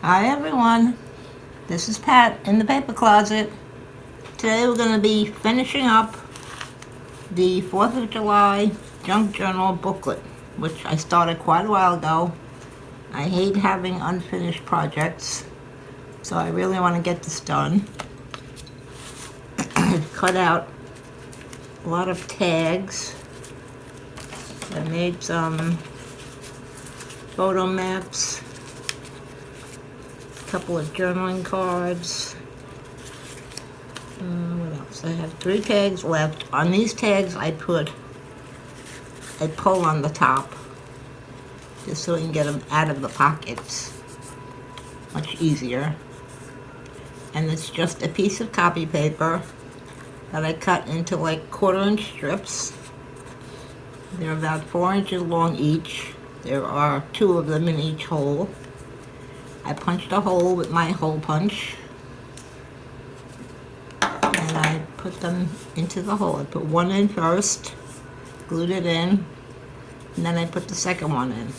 Hi everyone, this is Pat in the paper closet. Today we're going to be finishing up the 4th of July junk journal booklet, which I started quite a while ago. I hate having unfinished projects, so I really want to get this done. I've cut out a lot of tags. I made some photo maps, a couple of journaling cards. What else? I have 3 tags left. On these tags I put a pull on the top, just so we can get them out of the pockets much easier. And it's just a piece of copy paper that I cut into like 1/4-inch strips. They're about 4 inches long each. There are 2 of them in each hole. I punched a hole with my hole punch, and I put them into the hole. I put one in first, glued it in, and then I put the second one in.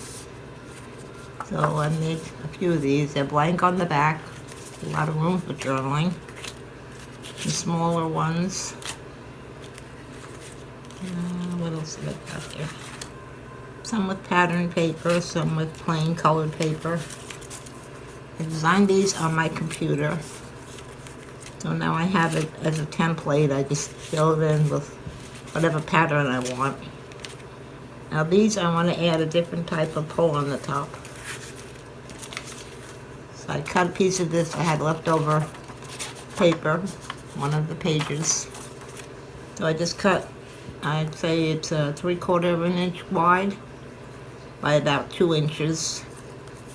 So I made a few of these. They're blank on the back, a lot of room for journaling. The smaller ones. What else did I got here? Some with pattern paper, some with plain colored paper. I designed these on my computer. So now I have it as a template. I just fill it in with whatever pattern I want. Now these I want to add a different type of pull on the top. So I cut a piece of this. I had leftover paper, one of the pages. So I just cut, I'd say it's a 3/4 of an inch wide by about 2 inches,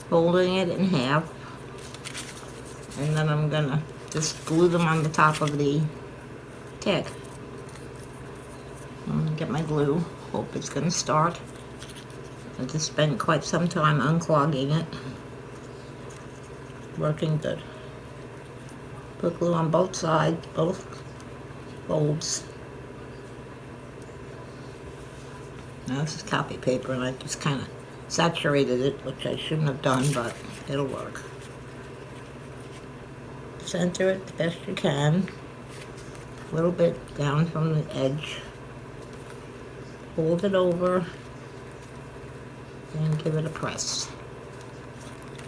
folding it in half. And then I'm gonna just glue them on the top of the tag. I'm gonna get my glue. Hope it's gonna start. I just spent quite some time unclogging it. Working good. Put glue on both sides, both folds. Now this is copy paper, and I just kind of saturated it, which I shouldn't have done, but it'll work. Center it the best you can, a little bit down from the edge. Fold it over and give it a press.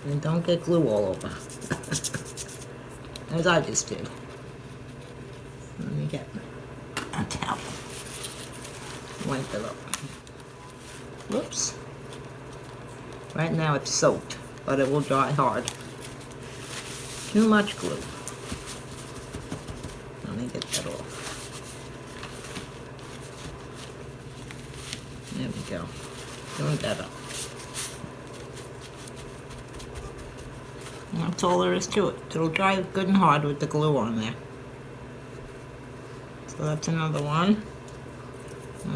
And don't get glue all over, as I just did. Let me get a towel. Wipe it up. Whoops. Right now it's soaked, but it will dry hard. Too much glue. Let me get that off. There we go. Doing better. And that's all there is to it. It'll dry good and hard with the glue on there. So that's another one.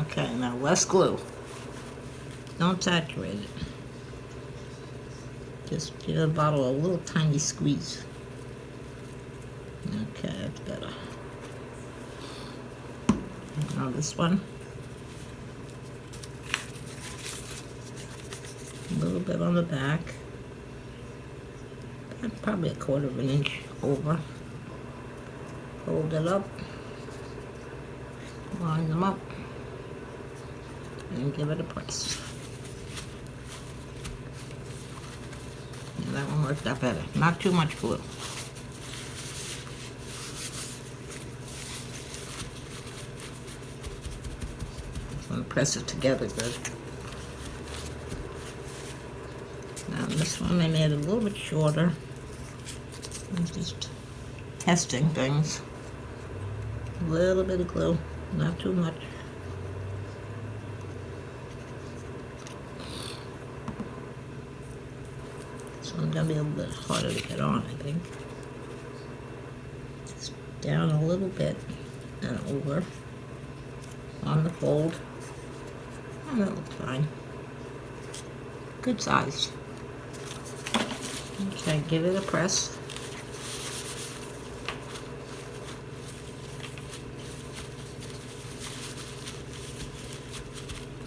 Okay, now less glue. Don't saturate it. Just give the bottle a little tiny squeeze. Okay, that's better. Now this one. A little bit on the back. Probably a 1/4 of an inch over. Fold it up. Line them up. And give it a press. Yeah, that one worked out better. Not too much glue. Press it together good. Now this one I made a little bit shorter. I'm just testing things. A little bit of glue, not too much. This one's gonna be a little bit harder to get on, I think. Just down a little bit and over on the fold. And that looks fine. Good size. Okay, give it a press.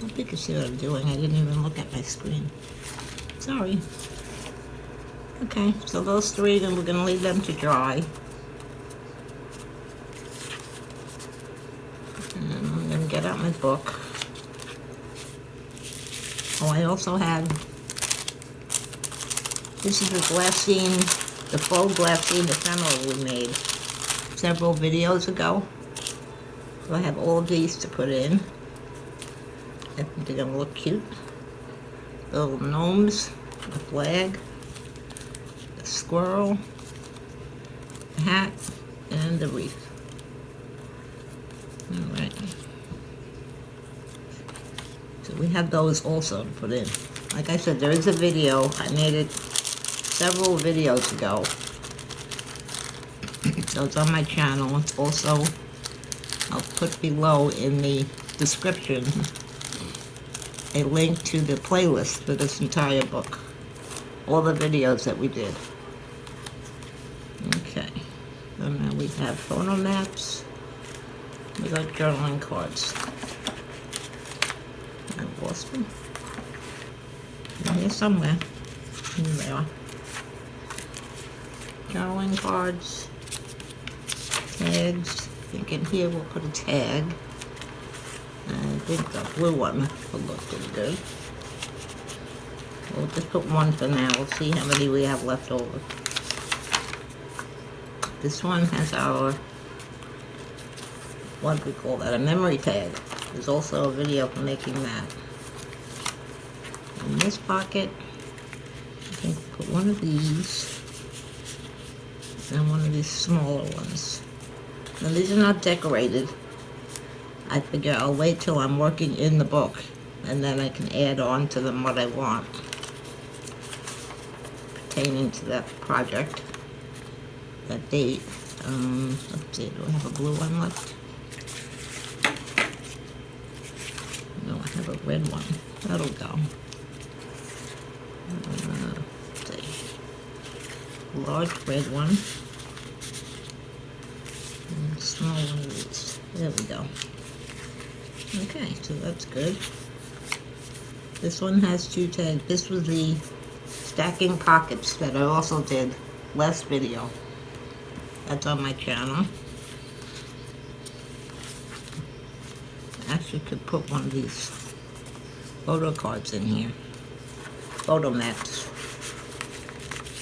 I think you see what I'm doing. I didn't even look at my screen. Sorry. Okay, so those three, then we're going to leave them to dry. And I'm going to get out my book. Oh, I also had, this is the glassine, the faux glassine ephemera we made several videos ago. So I have all of these to put in. I think they're going to look cute. The little gnomes, the flag, the squirrel, the hat, and the wreath. Alright. So we have those also to put in. Like I said, there is a video. I made it several videos ago. So it's on my channel. It's also, I'll put below in the description a link to the playlist for this entire book. All the videos that we did. Okay. And then we have photo maps. We got journaling cards. I lost them. They're here somewhere. Here they are. Journaling cards. Tags. I think in here we'll put a tag. I think the blue one will look pretty good. We'll just put one for now. We'll see how many we have left over. This one has our, what do we call that? A memory tag. There's also a video for making that. In this pocket, I think put one of these and one of these smaller ones. Now these are not decorated. I figure I'll wait till I'm working in the book and then I can add on to them what I want pertaining to that project, that date. Let's see, do I have a blue one left? No, I have a red one. That'll go. Let's see. Large red one. And small one of these. There we go. Okay, so that's good. This one has two tags. This was the stacking pockets that I also did last video. That's on my channel. I actually could put one of these photo cards in here. Photo maps.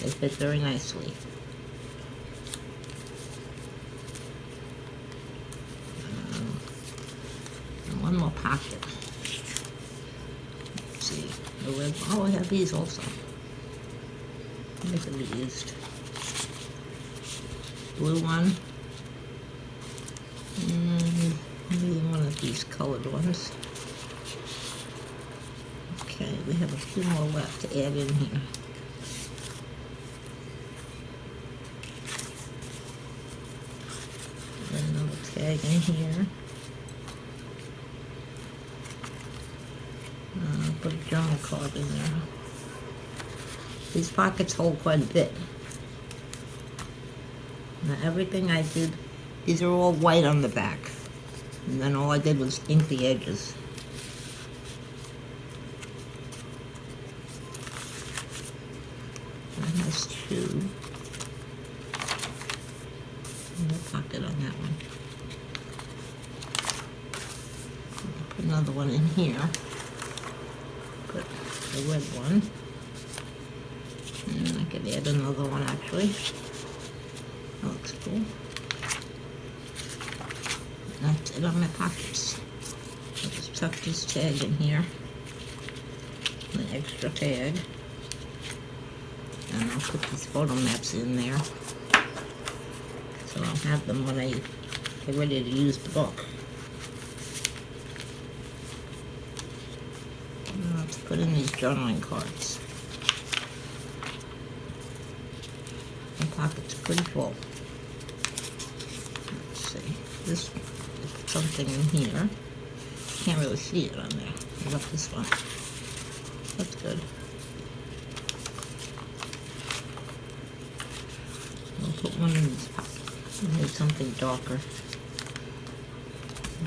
They fit very nicely. And one more pocket. Let's see. Oh, I have these also. They can be used. Blue one. And maybe one of these colored ones. Okay, we have a few more left to add in here. And another tag in here. Put a journal card in there. These pockets hold quite a bit. Now everything I did, these are all white on the back. And then all I did was ink the edges. That has two. No pocket on that one. I'll put another one in here. Put the red one. And I could add another one actually. That looks cool. That's it on my pockets. I'll just tuck this tag in here. An extra tag. And I'll put these photo maps in there. So I'll have them when I get ready to use the book. And let's put in these journaling cards. My pocket's pretty full. Let's see. This, put something in here. Can't really see it on there. I left this one. That's good. I'll put one in this pocket. I need something darker.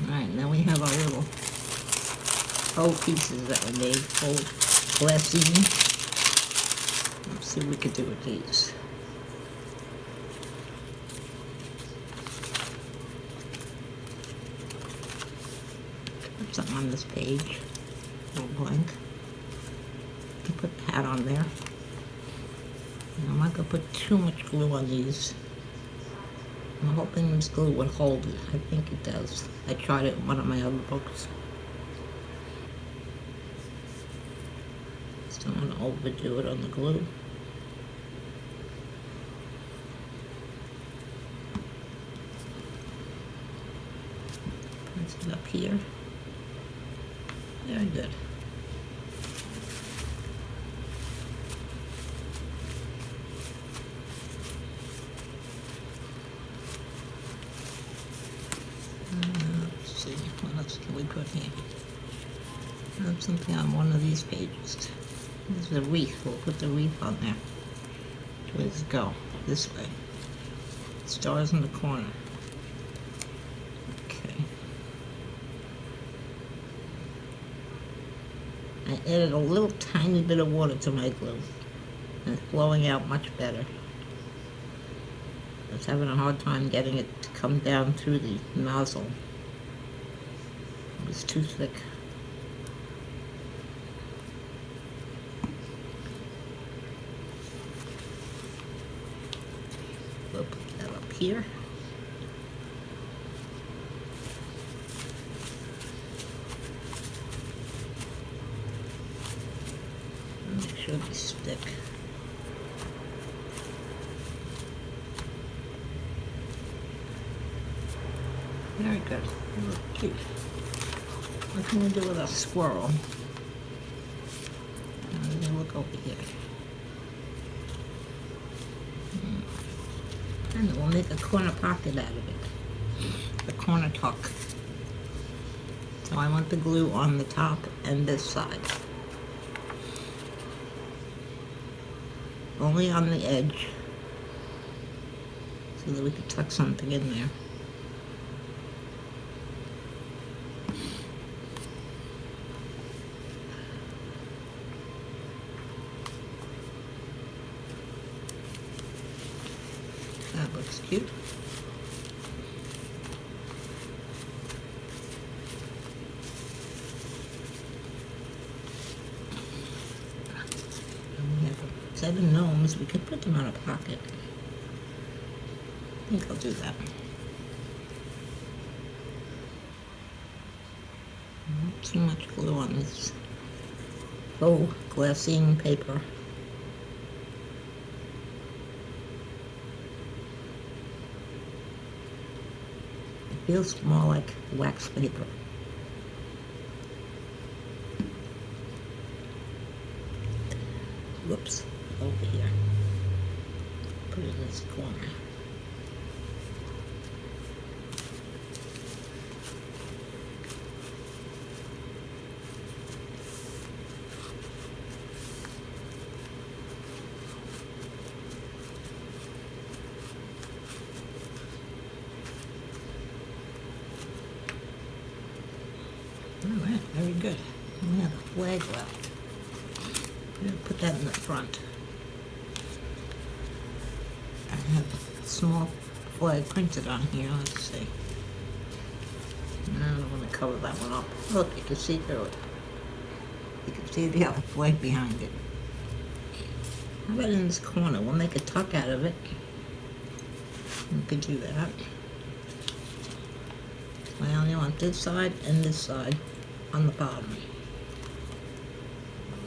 Alright, now we have our little faux pieces that we made, faux glassine. Let's see what we can do with these. Put something on this page, a little blank. You put the hat on there. And I'm not going to put too much glue on these. I'm hoping this glue would hold it. I think it does. I tried it in one of my other books. Just don't want to overdo it on the glue. Place it up here. Very good. Let's see, what else can we put here? Put something on one of these pages. This is a wreath. We'll put the wreath on there. Which way does it go? This way. Stars in the corner. Okay. I added a little tiny bit of water to my glue. And it's flowing out much better. I was having a hard time getting it to come down through the nozzle. It was too thick. We'll put that up here. Make sure they stick. Very good. Cute. What can we do with a squirrel? I'm gonna look over here. And we'll make a corner pocket out of it. A corner tuck. So I want the glue on the top and this side. Only on the edge. So that we can tuck something in there. That looks cute. And we have 7 gnomes. We could put them on a pocket. I think I'll do that. Not too much glue on this faux glassine paper. Feels more like wax paper. Whoops, over here. Put it in this corner. Alright, very good. And we have a flag left. I'm going to put that in the front. I have a small flag printed on here. Let's see. No, I don't want to cover that one up. Look, you can see through it. You can see the other flag behind it. How about in this corner? We'll make a tuck out of it. We could do that. I only want this side and this side on the bottom.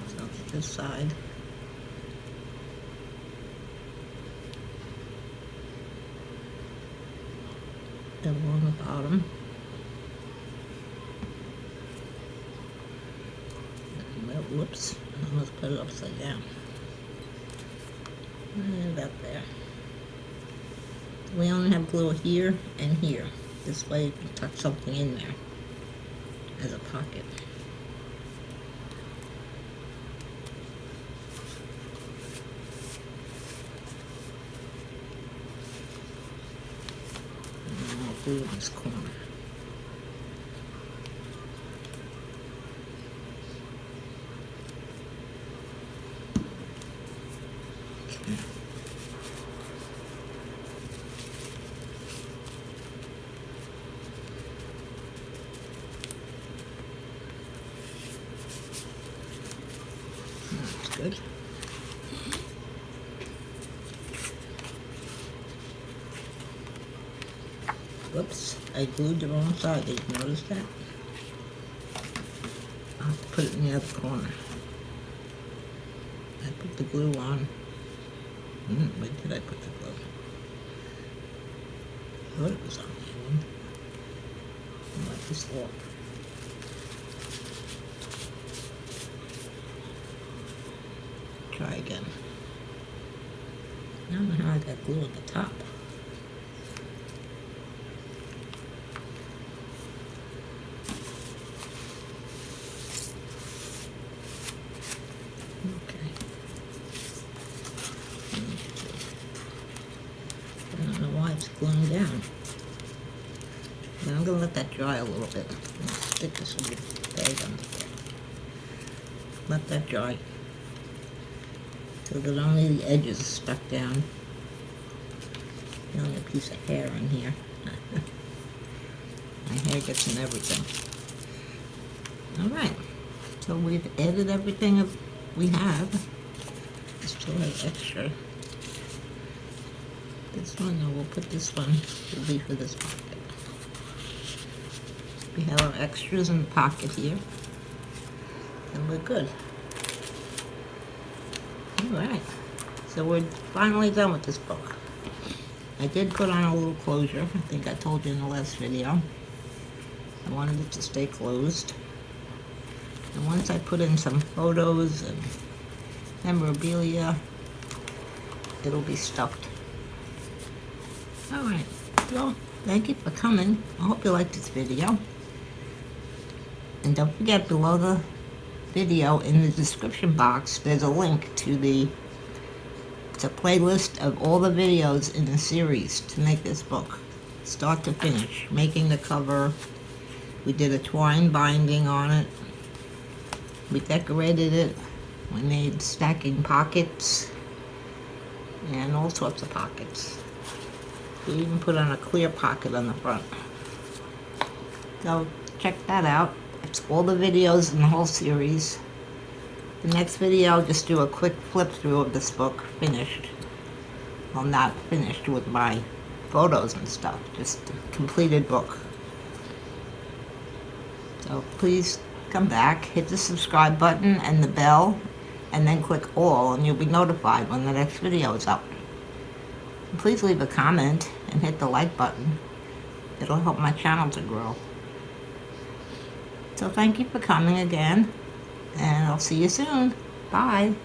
So this side. Double on the bottom. Well, whoops, I almost put it upside down. And about there. We only have glue here and here. This way you can tuck something in there as a pocket. And I'll glue in this corner. good. Whoops, I glued the wrong side. Did you notice that? I'll have to put it in the other corner. I put the glue on. Where did I put the glue? I thought it was on that one. I like this off. Try again. I don't know how I got glue on the top. Okay. I don't know why it's gluing down. Now I'm going to let that dry a little bit. I'm going to stick this little bag under there. Let that dry. So that only the edges are stuck down. The only piece of hair in here. My hair gets in everything. Alright, so we've added everything we have. We still have extra. This one, no, we'll put this one, will be for this pocket. We have our extras in the pocket here. And we're good. Alright, so we're finally done with this book. I did put on a little closure. I think I told you in the last video. I wanted it to stay closed. And once I put in some photos and memorabilia, it'll be stuffed. Alright, well, thank you for coming. I hope you liked this video. And don't forget, below the video in the description box, there's a link to it's a playlist of all the videos in the series to make this book, start to finish. Making the cover, we did a twine binding on it, we decorated it, we made stacking pockets, and all sorts of pockets. We even put on a clear pocket on the front. So check that out. It's all the videos in the whole series. The next video, I'll just do a quick flip through of this book, finished. Well, not finished with my photos and stuff, just a completed book. So please come back, hit the subscribe button and the bell, and then click all, and you'll be notified when the next video is up. And please leave a comment and hit the like button. It'll help my channel to grow. So thank you for coming again, and I'll see you soon. Bye.